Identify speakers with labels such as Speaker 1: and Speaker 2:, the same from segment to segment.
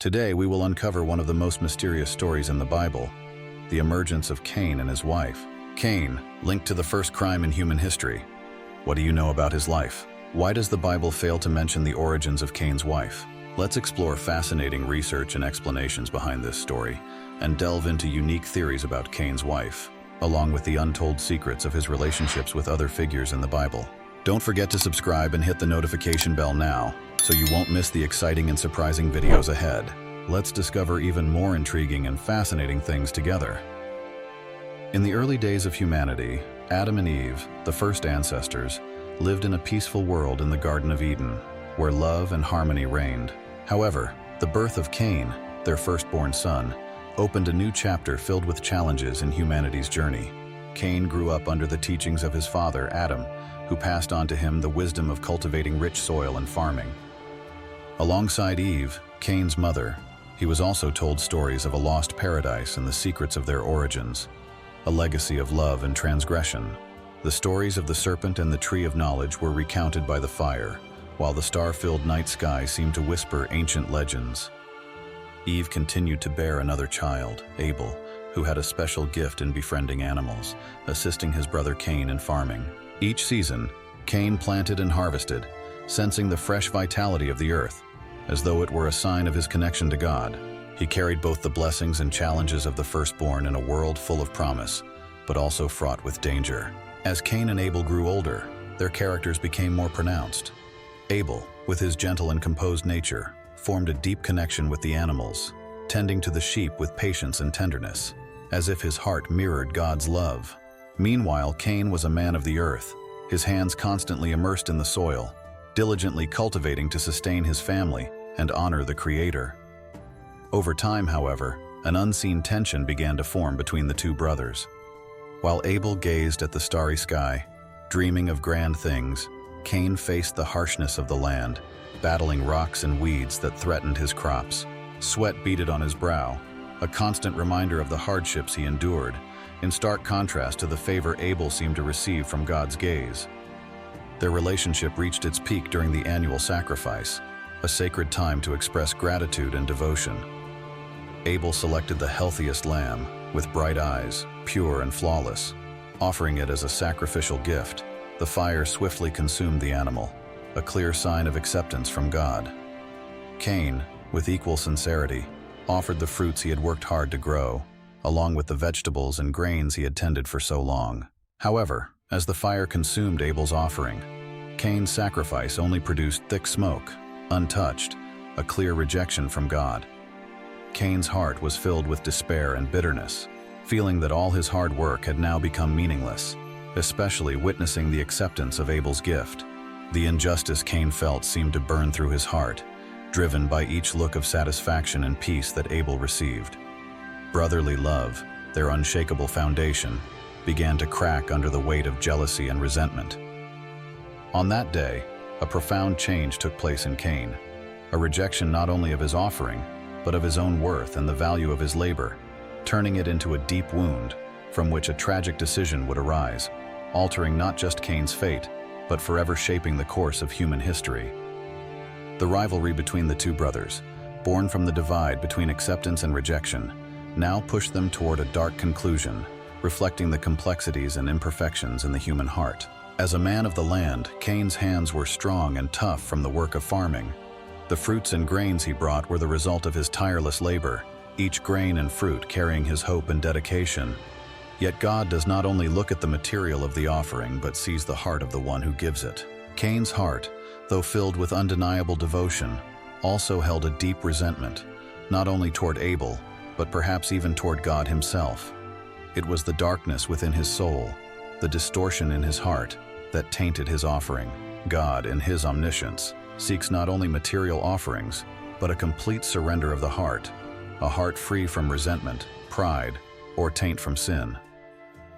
Speaker 1: Today we will uncover one of the most mysterious stories in the Bible, the emergence of Cain and his wife. Cain, linked to the first crime in human history. What do you know about his life? Why does the Bible fail to mention the origins of Cain's wife? Let's explore fascinating research and explanations behind this story, and delve into unique theories about Cain's wife, along with the untold secrets of his relationships with other figures in the Bible. Don't forget to subscribe and hit the notification bell now, so you won't miss the exciting and surprising videos ahead. Let's discover even more intriguing and fascinating things together. In the early days of humanity, Adam and Eve, the first ancestors, lived in a peaceful world in the Garden of Eden, where love and harmony reigned. However, the birth of Cain, their firstborn son, opened a new chapter filled with challenges in humanity's journey. Cain grew up under the teachings of his father, Adam, who passed on to him the wisdom of cultivating rich soil and farming. Alongside Eve, Cain's mother, he was also told stories of a lost paradise and the secrets of their origins, a legacy of love and transgression. The stories of the serpent and the tree of knowledge were recounted by the fire, while the star-filled night sky seemed to whisper ancient legends. Eve continued to bear another child, Abel, who had a special gift in befriending animals, assisting his brother Cain in farming. Each season, Cain planted and harvested, sensing the fresh vitality of the earth, as though it were a sign of his connection to God. He carried both the blessings and challenges of the firstborn in a world full of promise, but also fraught with danger. As Cain and Abel grew older, their characters became more pronounced. Abel, with his gentle and composed nature, formed a deep connection with the animals, tending to the sheep with patience and tenderness, as if his heart mirrored God's love. Meanwhile, Cain was a man of the earth, his hands constantly immersed in the soil, diligently cultivating to sustain his family and honor the Creator. Over time, however, an unseen tension began to form between the two brothers. While Abel gazed at the starry sky, dreaming of grand things, Cain faced the harshness of the land, battling rocks and weeds that threatened his crops. Sweat beaded on his brow, a constant reminder of the hardships he endured, in stark contrast to the favor Abel seemed to receive from God's gaze. Their relationship reached its peak during the annual sacrifice, a sacred time to express gratitude and devotion. Abel selected the healthiest lamb, with bright eyes, pure and flawless, offering it as a sacrificial gift. The fire swiftly consumed the animal, a clear sign of acceptance from God. Cain, with equal sincerity, offered the fruits he had worked hard to grow, along with the vegetables and grains he had tended for so long. However, as the fire consumed Abel's offering, Cain's sacrifice only produced thick smoke, untouched, a clear rejection from God. Cain's heart was filled with despair and bitterness, feeling that all his hard work had now become meaningless, especially witnessing the acceptance of Abel's gift. The injustice Cain felt seemed to burn through his heart, driven by each look of satisfaction and peace that Abel received. Brotherly love, their unshakable foundation, began to crack under the weight of jealousy and resentment. On that day, a profound change took place in Cain, a rejection not only of his offering, but of his own worth and the value of his labor, turning it into a deep wound from which a tragic decision would arise, altering not just Cain's fate, but forever shaping the course of human history. The rivalry between the two brothers, born from the divide between acceptance and rejection, now pushed them toward a dark conclusion, reflecting the complexities and imperfections in the human heart. As a man of the land, Cain's hands were strong and tough from the work of farming. The fruits and grains he brought were the result of his tireless labor, each grain and fruit carrying his hope and dedication. Yet God does not only look at the material of the offering, but sees the heart of the one who gives it. Cain's heart, though filled with undeniable devotion, also held a deep resentment, not only toward Abel, but perhaps even toward God himself. It was the darkness within his soul, the distortion in his heart, that tainted his offering. God, in his omniscience, seeks not only material offerings, but a complete surrender of the heart, a heart free from resentment, pride, or taint from sin.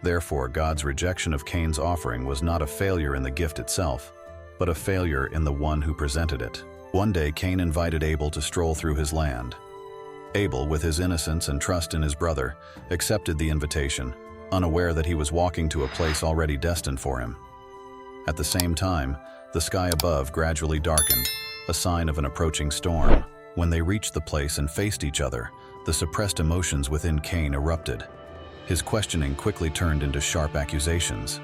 Speaker 1: Therefore, God's rejection of Cain's offering was not a failure in the gift itself, but a failure in the one who presented it. One day, Cain invited Abel to stroll through his land. Abel, with his innocence and trust in his brother, accepted the invitation, unaware that he was walking to a place already destined for him. At the same time, the sky above gradually darkened, a sign of an approaching storm. When they reached the place and faced each other, the suppressed emotions within Cain erupted. His questioning quickly turned into sharp accusations.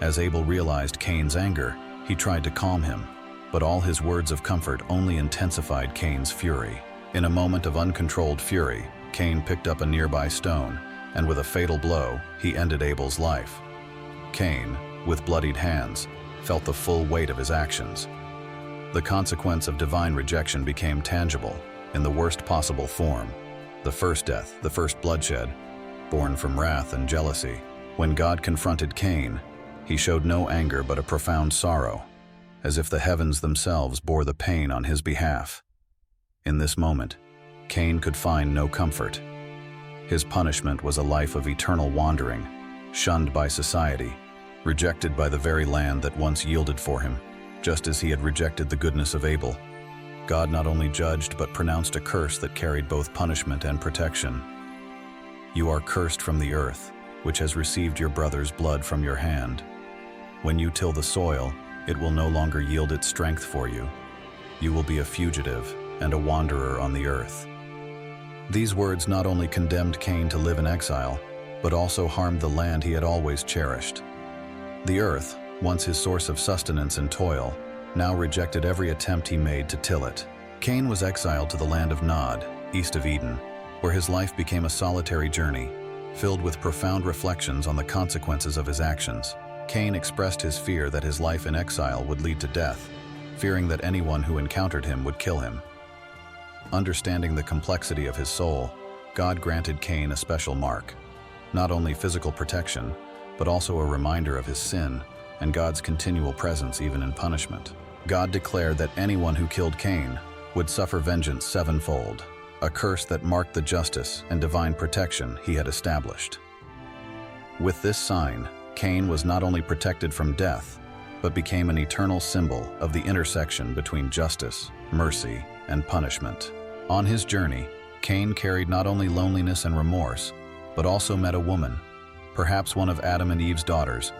Speaker 1: As Abel realized Cain's anger, he tried to calm him, but all his words of comfort only intensified Cain's fury. In a moment of uncontrolled fury, Cain picked up a nearby stone, and with a fatal blow, he ended Abel's life. Cain, with bloodied hands, felt the full weight of his actions. The consequence of divine rejection became tangible, in the worst possible form. The first death, the first bloodshed, born from wrath and jealousy. When God confronted Cain, he showed no anger but a profound sorrow, as if the heavens themselves bore the pain on his behalf. In this moment, Cain could find no comfort. His punishment was a life of eternal wandering, shunned by society, rejected by the very land that once yielded for him, just as he had rejected the goodness of Abel. God not only judged but pronounced a curse that carried both punishment and protection. "You are cursed from the earth, which has received your brother's blood from your hand. When you till the soil, it will no longer yield its strength for you. You will be a fugitive and a wanderer on the earth." These words not only condemned Cain to live in exile, but also harmed the land he had always cherished. The earth, once his source of sustenance and toil, now rejected every attempt he made to till it. Cain was exiled to the land of Nod, east of Eden, where his life became a solitary journey, filled with profound reflections on the consequences of his actions. Cain expressed his fear that his life in exile would lead to death, fearing that anyone who encountered him would kill him. Understanding the complexity of his soul, God granted Cain a special mark, not only physical protection, but also a reminder of his sin and God's continual presence even in punishment. God declared that anyone who killed Cain would suffer vengeance sevenfold, a curse that marked the justice and divine protection he had established. With this sign, Cain was not only protected from death, but became an eternal symbol of the intersection between justice, mercy, and punishment. On his journey, Cain carried not only loneliness and remorse, but also met a woman, perhaps one of Adam and Eve's daughters,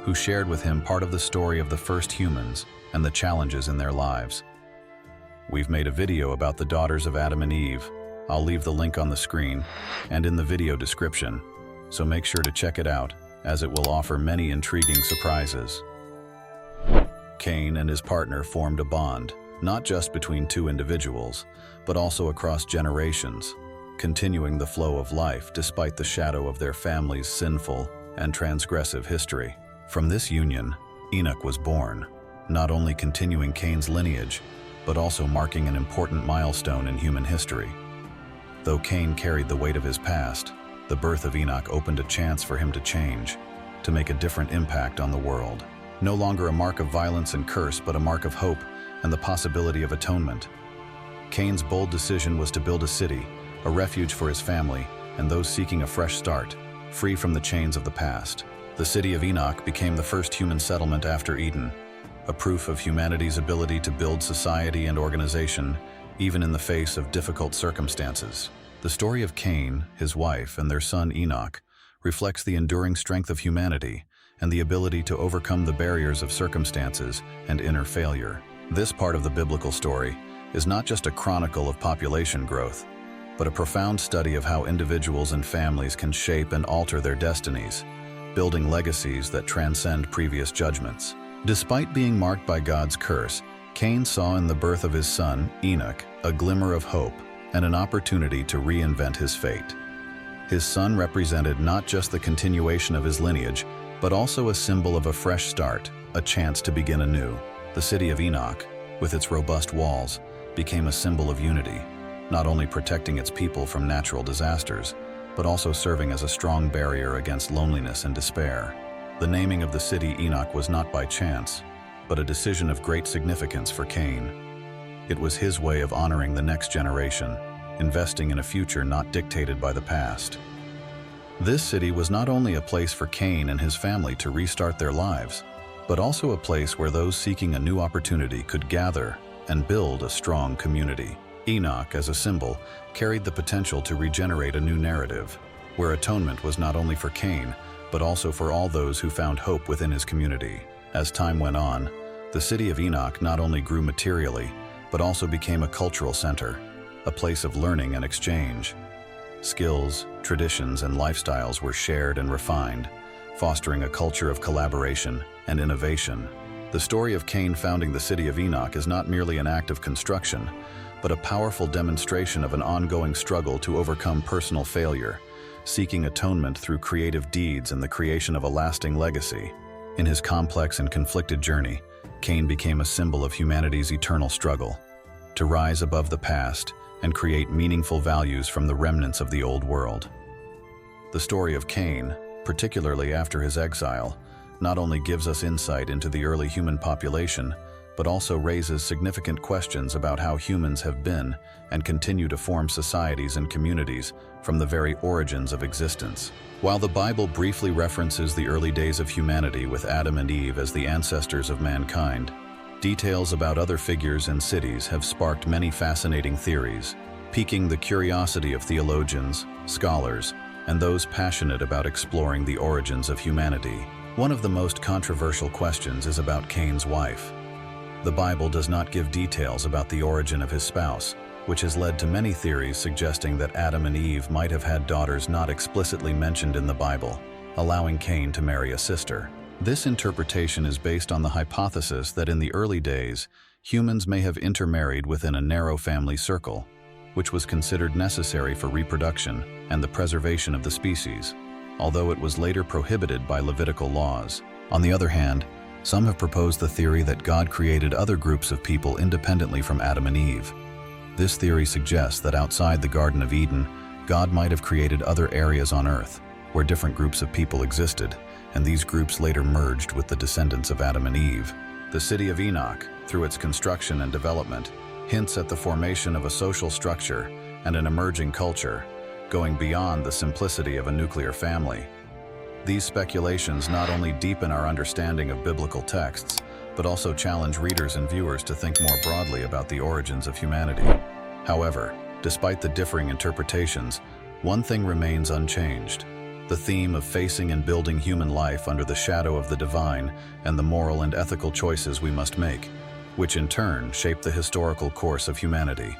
Speaker 1: who shared with him part of the story of the first humans and the challenges in their lives. We've made a video about the daughters of Adam and Eve. I'll leave the link on the screen and in the video description, so make sure to check it out, as it will offer many intriguing surprises. Cain and his partner formed a bond, not just between two individuals, but also across generations, continuing the flow of life despite the shadow of their family's sinful and transgressive history. From this union, Enoch was born, not only continuing Cain's lineage, but also marking an important milestone in human history. Though Cain carried the weight of his past, the birth of Enoch opened a chance for him to change, to make a different impact on the world. No longer a mark of violence and curse, but a mark of hope and the possibility of atonement. Cain's bold decision was to build a city, a refuge for his family and those seeking a fresh start, free from the chains of the past. The city of Enoch became the first human settlement after Eden, a proof of humanity's ability to build society and organization, even in the face of difficult circumstances. The story of Cain, his wife, and their son Enoch reflects the enduring strength of humanity and the ability to overcome the barriers of circumstances and inner failure. This part of the biblical story is not just a chronicle of population growth, but a profound study of how individuals and families can shape and alter their destinies, building legacies that transcend previous judgments. Despite being marked by God's curse, Cain saw in the birth of his son, Enoch, a glimmer of hope and an opportunity to reinvent his fate. His son represented not just the continuation of his lineage, but also a symbol of a fresh start, a chance to begin anew. The city of Enoch, with its robust walls, became a symbol of unity, not only protecting its people from natural disasters, but also serving as a strong barrier against loneliness and despair. The naming of the city Enoch was not by chance, but a decision of great significance for Cain. It was his way of honoring the next generation, investing in a future not dictated by the past. This city was not only a place for Cain and his family to restart their lives, but also a place where those seeking a new opportunity could gather and build a strong community. Enoch, as a symbol, carried the potential to regenerate a new narrative, where atonement was not only for Cain, but also for all those who found hope within his community. As time went on, the city of Enoch not only grew materially, but also became a cultural center, a place of learning and exchange. Skills, traditions, and lifestyles were shared and refined, fostering a culture of collaboration and innovation. The story of Cain founding the city of Enoch is not merely an act of construction, but a powerful demonstration of an ongoing struggle to overcome personal failure, seeking atonement through creative deeds and the creation of a lasting legacy. In his complex and conflicted journey, Cain became a symbol of humanity's eternal struggle to rise above the past and create meaningful values from the remnants of the old world. The story of Cain, particularly after his exile, not only gives us insight into the early human population, but also raises significant questions about how humans have been and continue to form societies and communities from the very origins of existence. While the Bible briefly references the early days of humanity with Adam and Eve as the ancestors of mankind, details about other figures and cities have sparked many fascinating theories, piquing the curiosity of theologians, scholars, and those passionate about exploring the origins of humanity. One of the most controversial questions is about Cain's wife. The Bible does not give details about the origin of his spouse, which has led to many theories suggesting that Adam and Eve might have had daughters not explicitly mentioned in the Bible, allowing Cain to marry a sister. This interpretation is based on the hypothesis that in the early days, humans may have intermarried within a narrow family circle, which was considered necessary for reproduction and the preservation of the species, although it was later prohibited by Levitical laws. On the other hand, some have proposed the theory that God created other groups of people independently from Adam and Eve. This theory suggests that outside the Garden of Eden, God might have created other areas on earth, where different groups of people existed, and these groups later merged with the descendants of Adam and Eve. The city of Enoch, through its construction and development, hints at the formation of a social structure and an emerging culture, going beyond the simplicity of a nuclear family. These speculations not only deepen our understanding of biblical texts, but also challenge readers and viewers to think more broadly about the origins of humanity. However, despite the differing interpretations, one thing remains unchanged: the theme of facing and building human life under the shadow of the divine and the moral and ethical choices we must make, which in turn shape the historical course of humanity.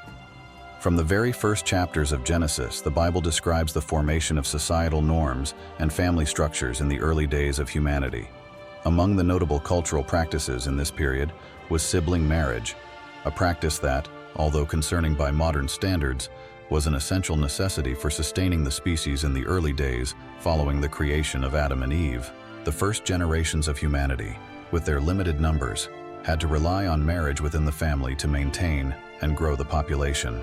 Speaker 1: From the very first chapters of Genesis, the Bible describes the formation of societal norms and family structures in the early days of humanity. Among the notable cultural practices in this period was sibling marriage, a practice that, although concerning by modern standards, was an essential necessity for sustaining the species in the early days following the creation of Adam and Eve. The first generations of humanity, with their limited numbers, had to rely on marriage within the family to maintain and grow the population.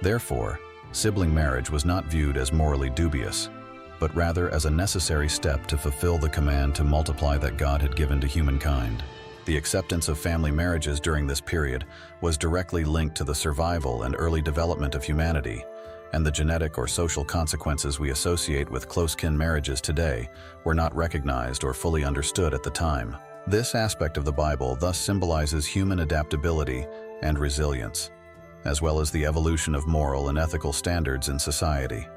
Speaker 1: Therefore, sibling marriage was not viewed as morally dubious, but rather as a necessary step to fulfill the command to multiply that God had given to humankind. The acceptance of family marriages during this period was directly linked to the survival and early development of humanity, and the genetic or social consequences we associate with close-kin marriages today were not recognized or fully understood at the time. This aspect of the Bible thus symbolizes human adaptability and resilience, as well as the evolution of moral and ethical standards in society.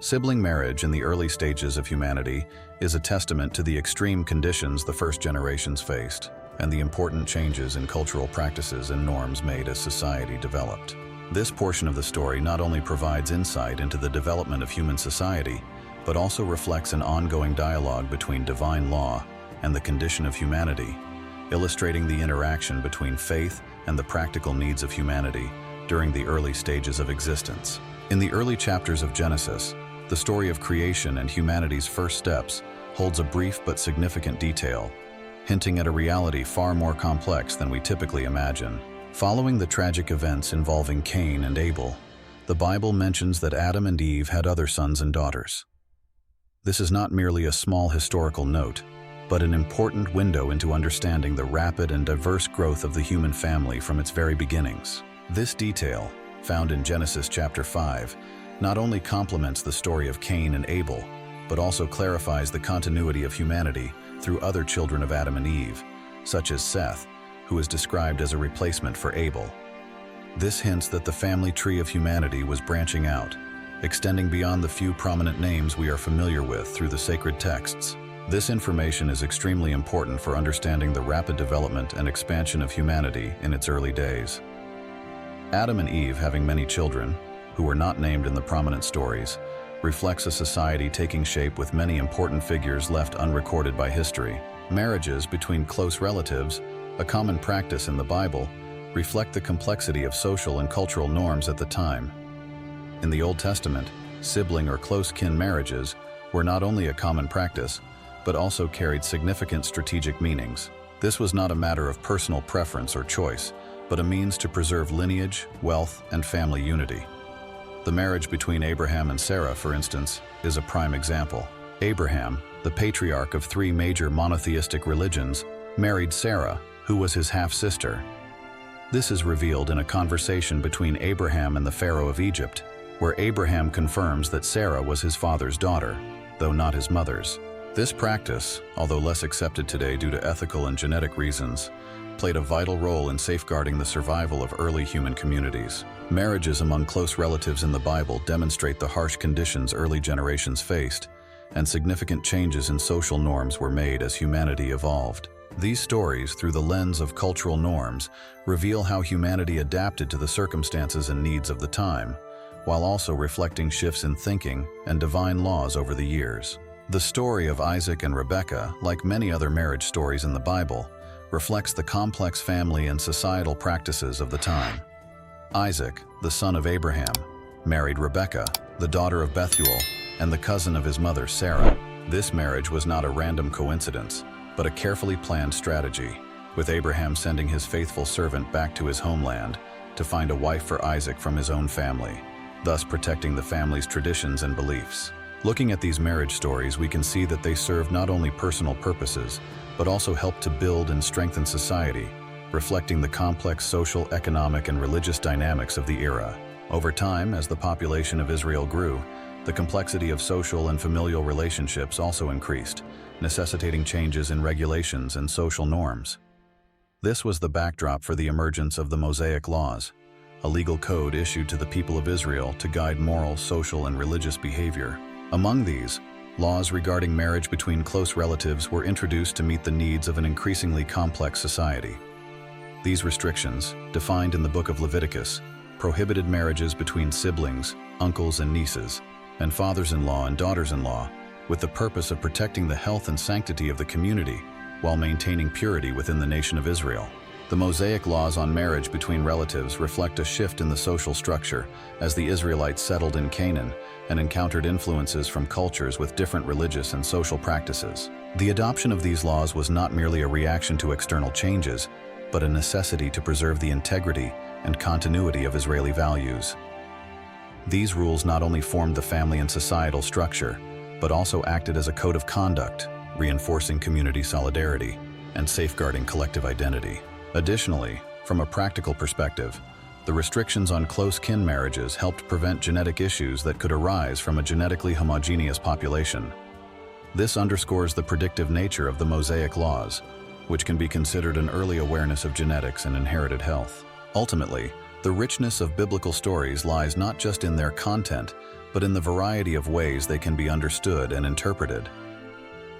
Speaker 1: Sibling marriage in the early stages of humanity is a testament to the extreme conditions the first generations faced, and the important changes in cultural practices and norms made as society developed. This portion of the story not only provides insight into the development of human society, but also reflects an ongoing dialogue between divine law and the condition of humanity, illustrating the interaction between faith and the practical needs of humanity during the early stages of existence. In the early chapters of Genesis, the story of creation and humanity's first steps holds a brief but significant detail, hinting at a reality far more complex than we typically imagine. Following the tragic events involving Cain and Abel, the Bible mentions that Adam and Eve had other sons and daughters. This is not merely a small historical note, but an important window into understanding the rapid and diverse growth of the human family from its very beginnings. This detail, found in Genesis chapter 5, not only complements the story of Cain and Abel, but also clarifies the continuity of humanity through other children of Adam and Eve, such as Seth, who is described as a replacement for Abel. This hints that the family tree of humanity was branching out, extending beyond the few prominent names we are familiar with through the sacred texts. This information is extremely important for understanding the rapid development and expansion of humanity in its early days. Adam and Eve having many children, who were not named in the prominent stories, reflects a society taking shape with many important figures left unrecorded by history. Marriages between close relatives, a common practice in the Bible, reflect the complexity of social and cultural norms at the time. In the Old Testament, sibling or close kin marriages were not only a common practice, but also carried significant strategic meanings. This was not a matter of personal preference or choice, but a means to preserve lineage, wealth, and family unity. The marriage between Abraham and Sarah, for instance, is a prime example. Abraham, the patriarch of 3 major monotheistic religions, married Sarah, who was his half-sister. This is revealed in a conversation between Abraham and the Pharaoh of Egypt, where Abraham confirms that Sarah was his father's daughter, though not his mother's. This practice, although less accepted today due to ethical and genetic reasons, played a vital role in safeguarding the survival of early human communities. Marriages among close relatives in the Bible demonstrate the harsh conditions early generations faced, and significant changes in social norms were made as humanity evolved. These stories, through the lens of cultural norms, reveal how humanity adapted to the circumstances and needs of the time, while also reflecting shifts in thinking and divine laws over the years. The story of Isaac and Rebekah, like many other marriage stories in the Bible, reflects the complex family and societal practices of the time. Isaac, the son of Abraham, married Rebekah, the daughter of Bethuel, and the cousin of his mother Sarah. This marriage was not a random coincidence, but a carefully planned strategy, with Abraham sending his faithful servant back to his homeland to find a wife for Isaac from his own family, thus protecting the family's traditions and beliefs. Looking at these marriage stories, we can see that they serve not only personal purposes, but also help to build and strengthen society, reflecting the complex social, economic, and religious dynamics of the era. Over time, as the population of Israel grew, the complexity of social and familial relationships also increased, necessitating changes in regulations and social norms. This was the backdrop for the emergence of the Mosaic Laws, a legal code issued to the people of Israel to guide moral, social, and religious behavior. Among these, laws regarding marriage between close relatives were introduced to meet the needs of an increasingly complex society. These restrictions, defined in the book of Leviticus, prohibited marriages between siblings, uncles and nieces, and fathers-in-law and daughters-in-law, with the purpose of protecting the health and sanctity of the community while maintaining purity within the nation of Israel. The Mosaic laws on marriage between relatives reflect a shift in the social structure as the Israelites settled in Canaan and encountered influences from cultures with different religious and social practices. The adoption of these laws was not merely a reaction to external changes, but a necessity to preserve the integrity and continuity of Israeli values. These rules not only formed the family and societal structure, but also acted as a code of conduct, reinforcing community solidarity and safeguarding collective identity. Additionally, from a practical perspective, the restrictions on close kin marriages helped prevent genetic issues that could arise from a genetically homogeneous population. This underscores the predictive nature of the Mosaic laws, which can be considered an early awareness of genetics and inherited health. Ultimately, the richness of biblical stories lies not just in their content, but in the variety of ways they can be understood and interpreted.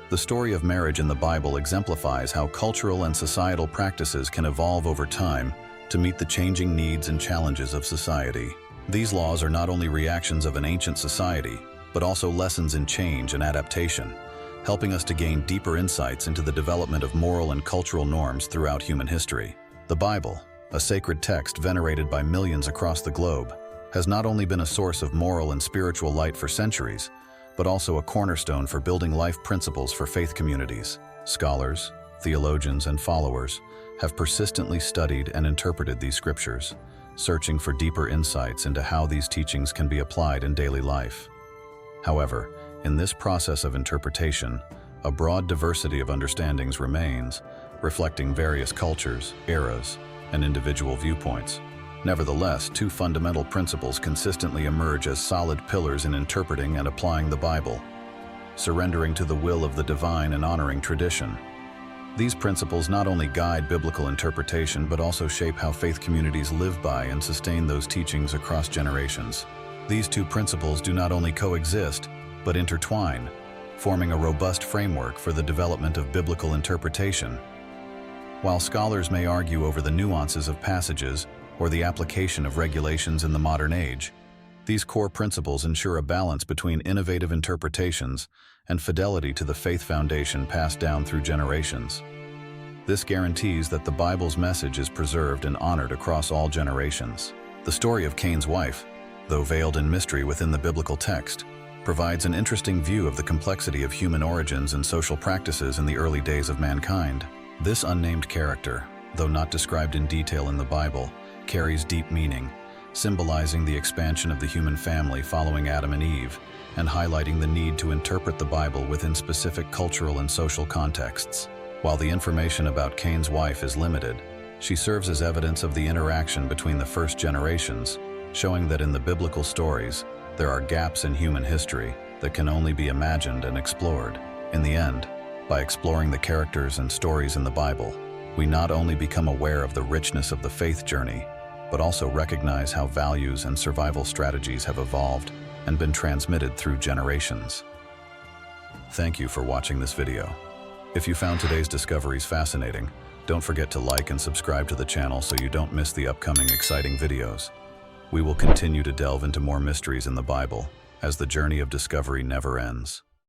Speaker 1: The story of marriage in the Bible exemplifies how cultural and societal practices can evolve over time to meet the changing needs and challenges of society. These laws are not only reactions of an ancient society, but also lessons in change and adaptation, helping us to gain deeper insights into the development of moral and cultural norms throughout human history. The Bible, a sacred text venerated by millions across the globe, has not only been a source of moral and spiritual light for centuries, but also a cornerstone for building life principles for faith communities. Scholars, theologians, and followers have persistently studied and interpreted these scriptures, searching for deeper insights into how these teachings can be applied in daily life. However, in this process of interpretation, a broad diversity of understandings remains, reflecting various cultures, eras, and individual viewpoints. Nevertheless, 2 fundamental principles consistently emerge as solid pillars in interpreting and applying the Bible: surrendering to the will of the divine and honoring tradition. These principles not only guide biblical interpretation, but also shape how faith communities live by and sustain those teachings across generations. These 2 principles do not only coexist, but intertwine, forming a robust framework for the development of biblical interpretation. While scholars may argue over the nuances of passages or the application of regulations in the modern age. These core principles ensure a balance between innovative interpretations and fidelity to the faith foundation passed down through generations. This guarantees that the Bible's message is preserved and honored across all generations. The story of Cain's wife, though veiled in mystery within the biblical text, provides an interesting view of the complexity of human origins and social practices in the early days of mankind. This unnamed character, though not described in detail in the Bible, carries deep meaning, symbolizing the expansion of the human family following Adam and Eve, and highlighting the need to interpret the Bible within specific cultural and social contexts. While the information about Cain's wife is limited, she serves as evidence of the interaction between the first generations, showing that in the biblical stories, there are gaps in human history that can only be imagined and explored. In the end, by exploring the characters and stories in the Bible, we not only become aware of the richness of the faith journey, but also recognize how values and survival strategies have evolved and been transmitted through generations. Thank you for watching this video. If you found today's discoveries fascinating, don't forget to like and subscribe to the channel so you don't miss the upcoming exciting videos. We will continue to delve into more mysteries in the Bible, as the journey of discovery never ends.